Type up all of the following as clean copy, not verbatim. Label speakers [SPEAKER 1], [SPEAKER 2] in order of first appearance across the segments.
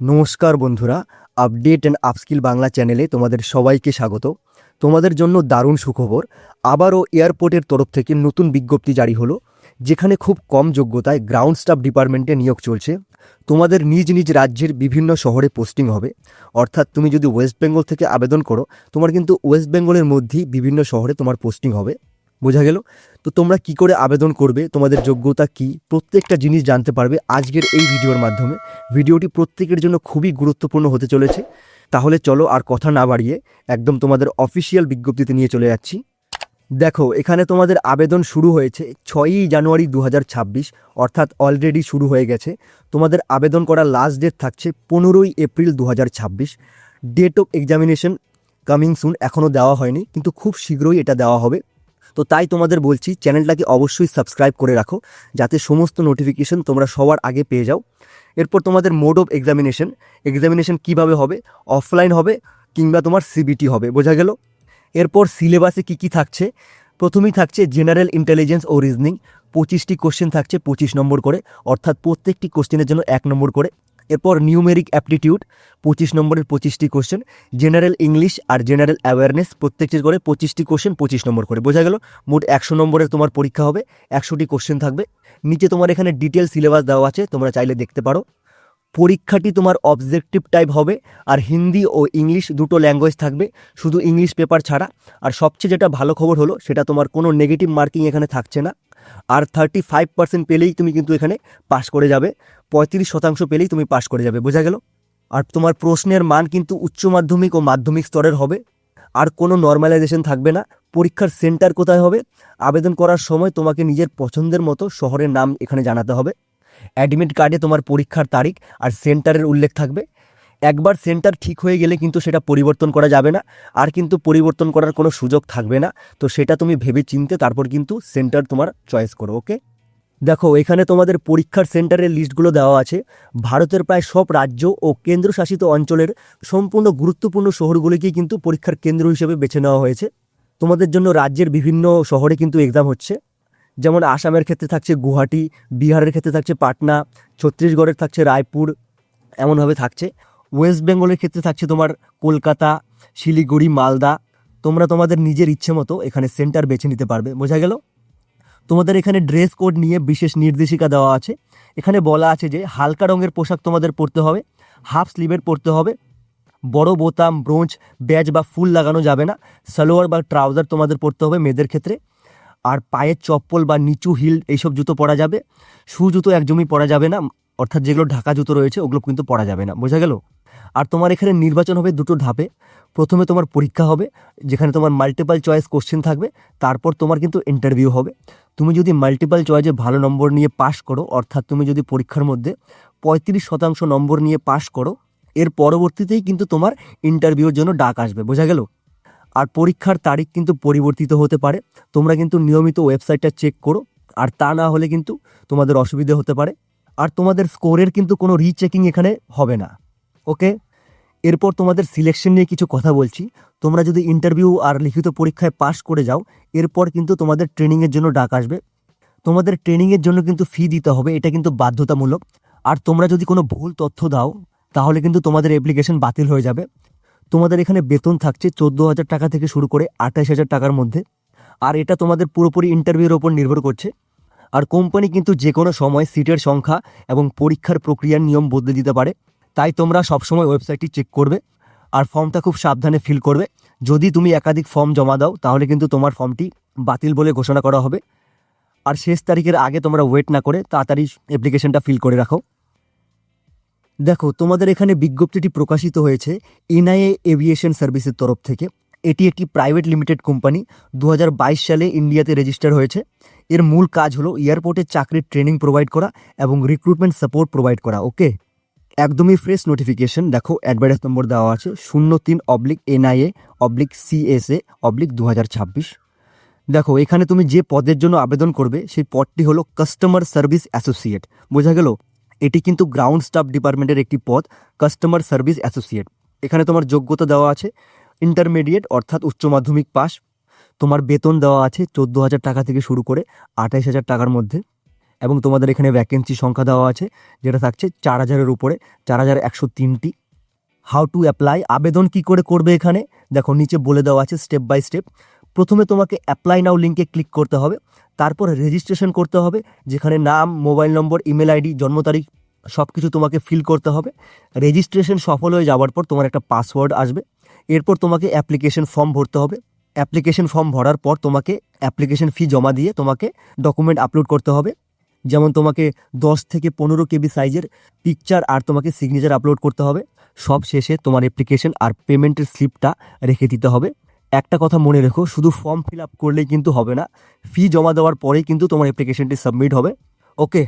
[SPEAKER 1] নমস্কার বন্ধুরা, update and upskill Bangla চ্যানেলে তোমাদের সবাইকে স্বাগত। তোমাদের জন্য দারুণ সুখবর। আবারও এয়ারপোর্টের তরফ থেকে নতুন বিজ্ঞপ্তি জারি হলো, যেখানে খুব কম যোগ্যতায় গ্রাউন্ড স্টাফ ডিপার্টমেন্টে নিয়োগ চলছে। তোমাদের নিজ নিজ রাজ্যের বিভিন্ন শহরে পোস্টিং হবে। অর্থাৎ তুমি যদি ওয়েস্ট বেঙ্গল থেকে আবেদন করো, তোমার কিন্তু ওয়েস্ট বেঙ্গলের মধ্যেই বিভিন্ন শহরে তোমার পোস্টিং হবে। বোঝা গেল? তো তোমরা কি করে আবেদন করবে, তোমাদের যোগ্যতা কি, প্রত্যেকটা জিনিস জানতে পারবে আজকের এই ভিডিওর মাধ্যমে। ভিডিওটি প্রত্যেকের জন্য খুবই গুরুত্বপূর্ণ হতে চলেছে। তাহলে চলো আর কথা না বাড়িয়ে একদম তোমাদের অফিসিয়াল বিজ্ঞপ্তিতে নিয়ে চলে যাচ্ছি। দেখো, এখানে তোমাদের আবেদন শুরু হয়েছে 6ই জানুয়ারি 2026, অর্থাৎ অলরেডি শুরু হয়ে গেছে। তোমাদের আবেদন করার লাস্ট ডেট থাকছে 15ই April 2026। Date of examination coming soon এখনও দেওয়া হয়নি, কিন্তু খুব শীঘ্রই এটা দেওয়া হবে। তো তাই তোমাদের বলছি, চ্যানেলটাকে অবশ্যই সাবস্ক্রাইব করে রাখো, যাতে সমস্ত নোটিফিকেশন তোমরা সবার আগে পেয়ে যাও। এরপর তোমাদের মোড অফ এক্সামিনেশন কীভাবে হবে, অফলাইন হবে কিংবা তোমার সিবিটি হবে। বোঝা গেল? এরপর সিলেবাসে কি কি থাকছে, প্রথমেই থাকছে জেনারেল ইন্টেলিজেন্স ও রিজনিং। 25টি কোশ্চেন থাকছে 25 নম্বর করে, অর্থাৎ প্রত্যেকটি কোশ্চেনের জন্য 1 নম্বর করে। এরপর নিউমেরিক অ্যাপটিটিউড 25 নম্বরের 25টি কোশ্চেন। জেনারেল ইংলিশ আর জেনারেল অ্যাওয়ারনেস প্রত্যেকটির করে 25টি কোশ্চেন 25 নম্বর করে। বোঝা গেল? মোট 100 নম্বরের তোমার পরীক্ষা হবে, 100টি কোশ্চেন থাকবে। নিচে তোমার এখানে ডিটেল সিলেবাস দেওয়া আছে, তোমরা চাইলে দেখতে পারো। পরীক্ষাটি তোমার অবজেক্টিভ টাইপ হবে, আর হিন্দি ও ইংলিশ দুটো ল্যাঙ্গুয়েজ থাকবে, শুধু ইংলিশ পেপার ছাড়া। আর সবচেয়ে যেটা ভালো খবর হলো, সেটা তোমার কোনো নেগেটিভ মার্কিং এখানে থাকছে না। আর 35% পেলেই তুমি কিন্তু এখানে পাস করে যাবে, 35% পেলেই তুমি পাস করে যাবে। বোঝা গেল? আর তোমার প্রশ্নের মান কিন্তু উচ্চ মাধ্যমিক ও মাধ্যমিক স্তরের হবে, আর কোনো নর্মালাইজেশন থাকবে না। পরীক্ষার সেন্টার কোথায় হবে, আবেদন করার সময় তোমাকে নিজের পছন্দের মতো শহরের নাম এখানে জানাতে হবে। অ্যাডমিট কার্ডে তোমার পরীক্ষার তারিখ আর সেন্টারের উল্লেখ থাকবে। একবার সেন্টার ঠিক হয়ে গেলে কিন্তু সেটা পরিবর্তন করা যাবে না, আর কিন্তু পরিবর্তন করার কোনো সুযোগ থাকবে না। তো সেটা তুমি ভেবে চিনতে তারপর কিন্তু সেন্টার তোমার চয়েস করো। ওকে? দেখো, এখানে তোমাদের পরীক্ষার সেন্টারের লিস্টগুলো দেওয়া আছে। ভারতের প্রায় সব রাজ্য ও কেন্দ্রশাসিত অঞ্চলের সম্পূর্ণ গুরুত্বপূর্ণ শহরগুলিকেই কিন্তু পরীক্ষার কেন্দ্র হিসেবে বেছে নেওয়া হয়েছে। তোমাদের জন্য রাজ্যের বিভিন্ন শহরে কিন্তু এক্সাম হচ্ছে। যেমন আসামের ক্ষেত্রে থাকছে গুয়াহাটি, বিহারের ক্ষেত্রে থাকছে পাটনা, ছত্তিশগড়ের থাকছে রায়পুর, এমনভাবে থাকছে। ওয়েস্ট বেঙ্গলের ক্ষেত্রে থাকছে তোমার কলকাতা, শিলিগুড়ি, মালদা। তোমরা তোমাদের নিজের ইচ্ছে মতো এখানে সেন্টার বেছে নিতে পারবে। বোঝা গেল? তোমাদের এখানে ড্রেস কোড নিয়ে বিশেষ নির্দেশিকা দেওয়া আছে। এখানে বলা আছে যে হালকা রঙের পোশাক তোমাদের পরতে হবে, হাফ স্লিভের পরতে হবে, বড় বোতাম, ব্রোঞ্জ, ব্যাজ বা ফুল লাগানো যাবে না। সালোয়ার বা ট্রাউজার তোমাদের পরতে হবে মেয়েদের ক্ষেত্রে। আর পায়ের চপ্পল বা নিচু হিল এইসব জুতো পরা যাবে। শু জুতো একদমই পরা যাবে না, অর্থাৎ যেগুলো ঢাকা জুতো রয়েছে ওগুলো কিন্তু পরা যাবে না। বোঝা গেল? আর তোমার এখানে নির্বাচন হবে দুটো ধাপে। প্রথমে তোমার পরীক্ষা হবে, যেখানে তোমার মাল্টিপাল চয়েস কোশ্চেন থাকবে। তারপর তোমার কিন্তু ইন্টারভিউ হবে। তুমি যদি মাল্টিপাল চয়েসে ভালো নম্বর নিয়ে পাশ করো, অর্থাৎ তুমি যদি পরীক্ষার মধ্যে 35% নম্বর নিয়ে পাশ করো, এর পরবর্তীতেই কিন্তু তোমার ইন্টারভিউর জন্য ডাক আসবে। বোঝা গেল? আর পরীক্ষার তারিখ কিন্তু পরিবর্তিত হতে পারে। তোমরা কিন্তু নিয়মিত ওয়েবসাইটটা চেক করো, আর তা না হলে কিন্তু তোমাদের অসুবিধে হতে পারে। আর তোমাদের স্কোরের কিন্তু কোনো রিচেকিং এখানে হবে না। ওকে? এরপর তোমাদের সিলেকশন নিয়ে কিছু কথা বলছি। তোমরা যদি ইন্টারভিউ আর লিখিত পরীক্ষায় পাশ করে যাও, এরপর কিন্তু তোমাদের ট্রেনিংয়ের জন্য ডাক আসবে। তোমাদের ট্রেনিংয়ের জন্য কিন্তু ফি দিতে হবে, এটা কিন্তু বাধ্যতামূলক। আর তোমরা যদি কোনো ভুল তথ্য দাও, তাহলে কিন্তু তোমাদের অ্যাপ্লিকেশন বাতিল হয়ে যাবে। তোমাদের এখানে বেতন থাকছে 14,000 টাকা থেকে শুরু করে 28,000 টাকার মধ্যে। আর এটা তোমাদের পুরোপুরি ইন্টারভিউর ওপর নির্ভর করছে। আর কোম্পানি কিন্তু যে কোনো সময় সিটের সংখ্যা এবং পরীক্ষার প্রক্রিয়ার নিয়ম বদলে দিতে পারে। তাই তোমরা সবসময় ওয়েবসাইটটি চেক করবে, আর ফর্মটা খুব সাবধানে ফিল করবে। যদি তুমি একাধিক ফর্ম জমা দাও, তাহলে কিন্তু তোমার ফর্মটি বাতিল বলে ঘোষণা করা হবে। আর শেষ তারিখের আগে তোমরা ওয়েট না করে তাড়াতাড়ি অ্যাপ্লিকেশনটা ফিল করে রাখো। দেখো, তোমাদের এখানে বিজ্ঞপ্তিটি প্রকাশিত হয়েছে এনআইএ এভিয়েশন সার্ভিসের তরফ থেকে। এটি একটি প্রাইভেট লিমিটেড কোম্পানি, 2022 সালে ইন্ডিয়াতে রেজিস্টার হয়েছে। এর মূল কাজ হলো এয়ারপোর্টে চাকরির ট্রেনিং প্রোভাইড করা এবং রিক্রুটমেন্ট সাপোর্ট প্রোভাইড করা। ওকে? একদমই ফ্রেশ নোটিফিকেশন। দেখো, অ্যাডভার্টাইজ নম্বর দেওয়া আছে 03/NIA/CSA/2026। দেখো, এখানে তুমি যে পদের জন্য আবেদন করবে সেই পদটি হলো কাস্টমার সার্ভিস অ্যাসোসিয়েট। বোঝা গেল? এটি কিন্তু গ্রাউন্ড স্টাফ ডিপার্টমেন্টের একটি পদ, কাস্টমার সার্ভিস অ্যাসোসিয়েট। এখানে তোমার যোগ্যতা দেওয়া আছে ইন্টারমিডিয়েট, অর্থাৎ উচ্চ মাধ্যমিক পাস। তোমার বেতন দেওয়া আছে 14,000 টাকা থেকে শুরু করে 28,000 টাকার মধ্যে। এবং তোমাদের এখানে ভ্যাকেন্সি সংখ্যা দেওয়া আছে, যেটা থাকছে 4000-এর উপরে, 4103টি। হাউ টু অ্যাপ্লাই, আবেদন কি করে করবে এখানে দেখো নিচে বলে দেওয়া আছে স্টেপ বাই স্টেপ। প্রথমে তোমাকে অ্যাপ্লাই নাও লিঙ্কে ক্লিক করতে হবে, তারপর রেজিস্ট্রেশন করতে হবে, যেখানে নাম, মোবাইল নম্বর, ইমেল আইডি, জন্ম তারিখ সব কিছু তোমাকে ফিল করতে হবে। রেজিস্ট্রেশন সফল হয়ে যাওয়ার পর তোমার একটা পাসওয়ার্ড আসবে। এরপর তোমাকে অ্যাপ্লিকেশন ফর্ম ভরতে হবে। অ্যাপ্লিকেশন ফর্ম ভরার পর তোমাকে অ্যাপ্লিকেশন ফি জমা দিয়ে তোমাকে ডকুমেন্ট আপলোড করতে হবে। যেমন তোমাকে 10 থেকে 15 কেবি সাইজের পিকচার আর তোমাকে সিগনেচার আপলোড করতে হবে। সব শেষে তোমার অ্যাপ্লিকেশন আর পেমেন্টের স্লিপটা রেখে দিতে হবে। একটা কথা মনে রেখো, শুধু ফর্ম ফিল আপ করলেই কিন্তু হবে না, ফি জমা দেওয়ার পরেই কিন্তু তোমার অ্যাপ্লিকেশনটি সাবমিট হবে। ওকে,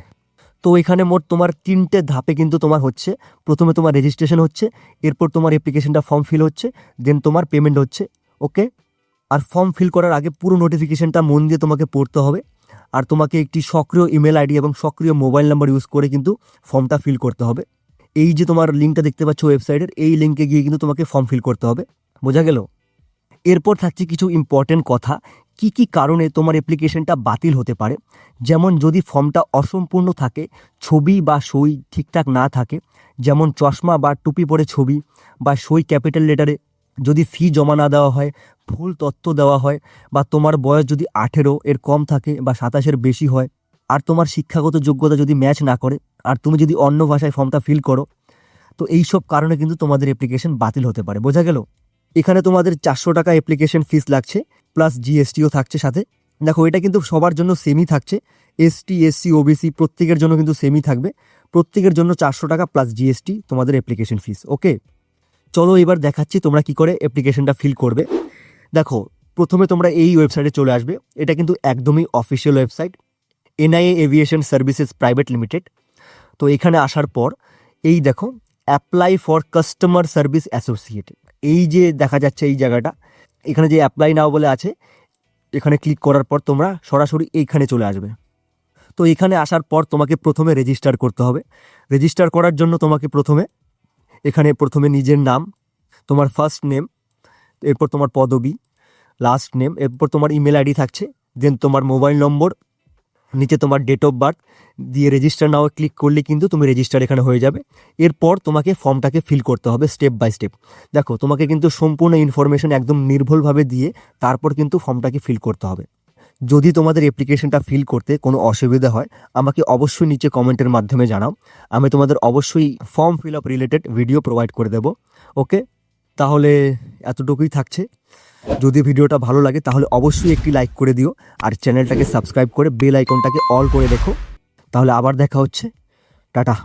[SPEAKER 1] তো এখানে মোট তোমার 3টে ধাপে কিন্তু তোমার হচ্ছে। প্রথমে তোমার রেজিস্ট্রেশন হচ্ছে, এরপর তোমার অ্যাপ্লিকেশনটা ফর্ম ফিল হচ্ছে, দেন তোমার পেমেন্ট হচ্ছে। ওকে, আর ফর্ম ফিল করার আগে পুরো নোটিফিকেশনটা মন দিয়ে তোমাকে পড়তে হবে। আর তোমাকে একটি সক্রিয় ইমেল আইডি এবং সক্রিয় মোবাইল নাম্বার ইউজ করে কিন্তু ফর্মটা ফিল করতে হবে। এই যে তোমার লিঙ্কটা দেখতে পাচ্ছ ওয়েবসাইটের, এই লিঙ্কে গিয়ে কিন্তু তোমাকে ফর্ম ফিল করতে হবে। বোঝা গেল? এরপর থাকছে কিছু ইম্পর্টেন্ট কথা, কি কি কারণে তোমার অ্যাপ্লিকেশনটা বাতিল হতে পারে। যেমন যদি ফর্মটা অসম্পূর্ণ থাকে, ছবি বা সই ঠিকঠাক না থাকে, যেমন চশমা বা টুপি পরে ছবি বা সই ক্যাপিটাল লেটারে, যদি ফি জমা না দেওয়া হয়, ভুল তথ্য দেওয়া হয়, বা তোমার বয়স যদি 18 এর কম থাকে বা 27-এর বেশি হয়, আর তোমার শিক্ষাগত যোগ্যতা যদি ম্যাচ না করে, আর তুমি যদি অন্য ভাষায় ফর্মটা ফিল করো, তো এই সব কারণে কিন্তু তোমাদের অ্যাপ্লিকেশন বাতিল হতে পারে। বোঝা গেল? এখানে তোমাদের 400 টাকা অ্যাপ্লিকেশন ফিস লাগছে, প্লাস জিএসটিও থাকছে সাথে। দেখো এটা কিন্তু সবার জন্য সেমই থাকছে, এসটি, এসসি, ওবিসি প্রত্যেকের জন্য কিন্তু সেমই থাকবে। প্রত্যেকের জন্য 400 টাকা প্লাস জিএসটি তোমাদের অ্যাপ্লিকেশন ফিস। ওকে, চলো এবার দেখাচ্ছি তোমরা কি করে অ্যাপ্লিকেশনটা ফিল করবে। দেখো প্রথমে তোমরা এই ওয়েবসাইটে চলে আসবে। এটা কিন্তু একদমই official website, NIA aviation services private limited. তো এখানে আসার পর এই দেখো apply for customer service associate, এই যে দেখা যাচ্ছে এই জায়গাটা, এখানে যে অ্যাপ্লাই নাও বলে আছে, এখানে ক্লিক করার পর তোমরা সরাসরি এইখানে চলে আসবে। তো এখানে আসার পর তোমাকে প্রথমে রেজিস্টার করতে হবে। রেজিস্টার করার জন্য তোমাকে প্রথমে নিজের নাম, তোমার ফার্স্ট নেম, এরপর তোমার পদবি, লাস্ট নেম, এরপর তোমার ইমেল আইডি থাকছে, দেন তোমার মোবাইল নম্বর, নিচে তোমার ডেট অফ বার্থ দিয়ে রেজিস্টার নাও ক্লিক করলে কিন্তু তুমি রেজিস্টার এখানে হয়ে যাবে। এরপর তোমাকে ফর্মটাকে ফিল করতে হবে স্টেপ বাই স্টেপ। দেখো তোমাকে কিন্তু সম্পূর্ণ ইনফরমেশন একদম নির্ভুলভাবে দিয়ে তারপর কিন্তু ফর্মটাকে ফিল করতে হবে। যদি তোমাদের অ্যাপ্লিকেশনটা ফিল করতে কোনো অসুবিধা হয়, আমাকে অবশ্যই নিচে কমেন্টের মাধ্যমে জানাও, আমি তোমাদের অবশ্যই form fill up related video provide করে দেবো। ওকে, তাহলে এতটুকুই থাকছে। যদি ভিডিওটা ভালো লাগে তাহলে অবশ্যই একটি লাইক করে দিও, আর চ্যানেলটাকে সাবস্ক্রাইব করে বেল আইকনটাকে অল করে দেখো। তাহলে আবার দেখা হচ্ছে, টাটা।